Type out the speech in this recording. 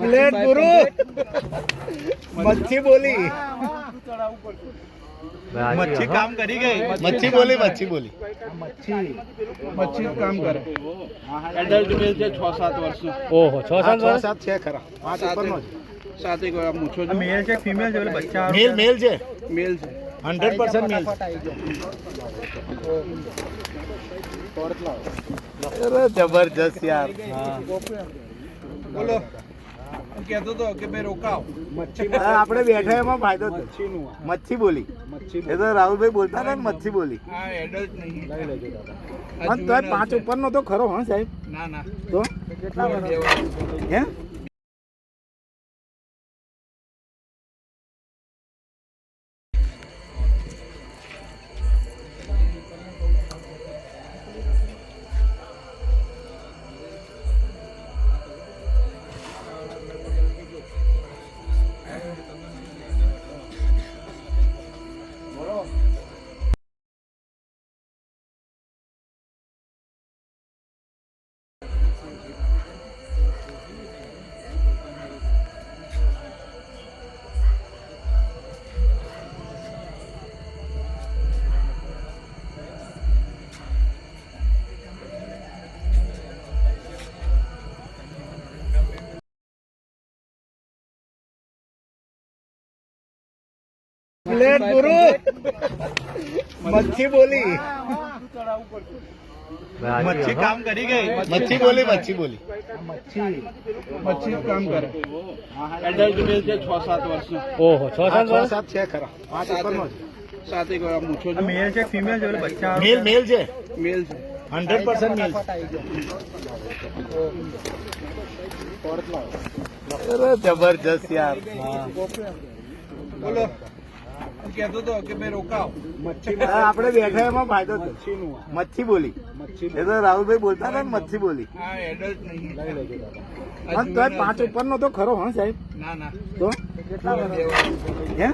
Plate ગુરુ મચ્છી બોલી મચ્છી કામ કરી ગઈ. મચ્છી બોલી મચ્છી બોલી મચ્છી કામ કરે. એડલ્ટ મેલ છે 6-7 વર્ષનો. ઓહો 6 સાત છે ખરા 5 ઉપરનો છે 7 એક વાર મૂછો છે. મેલ છે ફિમેલ છે એટલે બચ્ચા મેલ મેલ છે મેલ છે. 100% મેલ અરે જબરજસ્ત યાર બોલો કહેતો તો કે ભાઈ રોકાવ. આપણે બેઠા એમાં ફાયદો થયો. મચ્છી બોલી એ તો રાહુલભાઈ બોલતા હતા ને મચ્છી બોલી આ એડલ્ટ નહીં. પણ તોય 5 ઉપરનો તો ખરો હા સાહેબ ના ના તો હે પ્લેટ ગુરુ મચ્છી બોલી મચ્છી કામ કરી ગઈ. મચ્છી બોલી મચ્છી બોલી મચ્છી કામ કરે. એડલ્ટ મેલ છે 6-7 વર્ષનો. ઓહો 6 સાત છે ખરા 5 ઉપરનો છે 7 એક વાર મૂછો છે. મેલ છે ફિમેલ છે એટલે બચ્ચા મેલ મેલ છે મેલ છે. 100% મેલ અરે જબરજસ્ત યાર બોલો કહેતો તો કે ભાઈ રોકાવ. આપણે બેઠા એમાં ફાયદો થયો. મચ્છી બોલી એ તો રાહુલભાઈ બોલતા હતા ને મચ્છી બોલી આ એડલ્ટ નહીં. પણ તોય 5 ઉપરનો તો ખરો હા સાહેબ ના ના તો હે